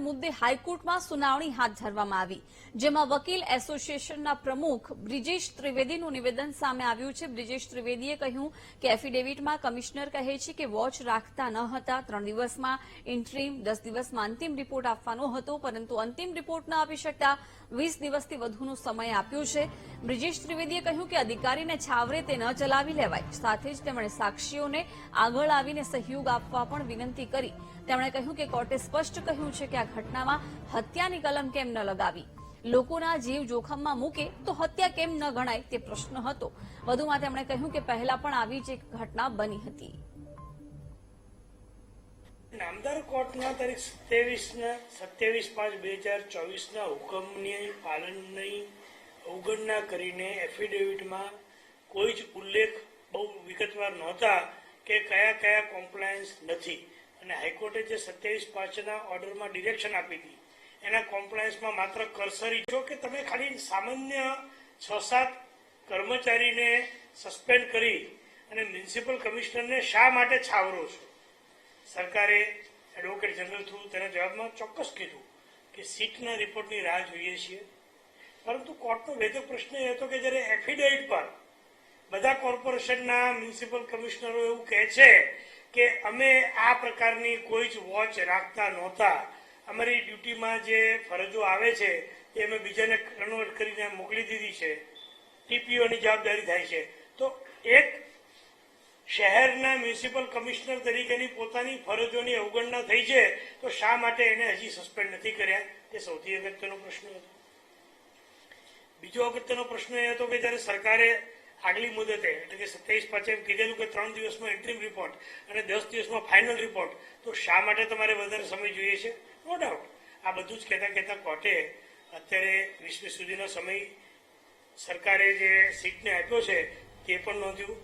મુદ્દે હાઈકોર્ટમાં સુનાવણી હાથ ધરવામાં આવી, જેમાં વકીલ એસોસિએશનના પ્રમુખ બ્રિજેશ ત્રિવેદીનું નિવેદન સામે આવ્યું છે। બ્રિજેશ ત્રિવેદીએ કહ્યું કે એફિડેવિટમાં કમિશનર કહે છે કે વોચ રાખતા ન હતા, 3 દિવસમાં ઇન્ટરીમ, 10 દિવસમાં અંતિમ રિપોર્ટ આપવાનો હતો, પરંતુ અંતિમ રિપોર્ટ ન આપી શકતા 20 દિવસથી વધુનો સમય આપ્યો છે। બ્રિજેશ ત્રિવેદીએ કહ્યું કે અધિકારીને છાવરે તે ન ચલાવી લેવાય, સાથે જ તેમણે સાક્ષીઓને આગળ આવીને સહયોગ આપવા પણ વિનંતી કરી। તેમણે કહ્યું કે કોર્ટે સ્પષ્ટ કહ્યું છે કે આ ઘટનામાં હત્યાની કલમ કેમ ન લગાવી, લોકોના જીવ જોખમમાં મૂકે તો હત્યા કેમ ન ગણાય તે પ્રશ્ન હતો। વધુમાં તેમણે કહ્યું કે પહેલા પણ આવી જ એક ઘટના બની હતી। નામદાર કોર્ટના તારીખ 27/5/2024 હુકમની પાલનની અવગણના કરીને એફિડેવિટમાં કોઈ જ ઉલ્લેખ બહુ વિગતવાર નહોતા કે કયા કયા કોમ્પ્લાયન્સ નથી, અને હાઈકોર્ટે જે 27/5ના ઓર્ડરમાં ડિરેક્શન આપી હતી એના કોમ્પ્લાયન્સમાં માત્ર કર્સરી જો કે તમે ખાલી સામાન્ય 6-7 કર્મચારીને સસ્પેન્ડ કરી અને મ્યુનિસિપલ કમિશનરને શા માટે છાવરો છો? સરકારે એડવોકેટ જનરલ થ્રુ તેના જવાબમાં ચોક્કસ કીધું કે સીટના રિપોર્ટની રાહ જોઈએ છીએ, પરંતુ કોર્ટનો વેધક પ્રશ્ન એ હતો કે જ્યારે એફિડેવિટ પર બધા કોર્પોરેશનના મ્યુનિસિપલ કમિશનરો એવું કહે છે કે અમે આ પ્રકારની કોઈ જ વોચ રાખતા નહોતા, અમારી ડ્યુટીમાં જે ફરજો આવે છે એ અમે બીજાને કન્વર્ટ કરીને મોકલી દીધી છે, ટીપીઓની જવાબદારી થાય છે, તો એક શહેરના મ્યુનિસિપલ કમિશનર તરીકેની પોતાની ફરજોની અવગણના થઈ છે, તો શા માટે એને હજી સસ્પેન્ડ નથી કર્યા? તે સૌથી અગત્યનો પ્રશ્ન હતો। બીજો અગત્યનો પ્રશ્ન એ હતો કે જ્યારે સરકારે આગલી મુદતે એટલે કે 27/5 કીધેલું કે 3 દિવસમાં ઇન્ટરીમ રિપોર્ટ અને 10 દિવસમાં ફાઇનલ રિપોર્ટ, તો શા માટે તમારે વધારે સમય જોઈએ છે? નો ડાઉટ આ બધું જ કહેતા કોર્ટે અત્યારે 20 સુધીનો સમય સરકારે જે સીટને આપ્યો છે તે પણ નોંધ્યું,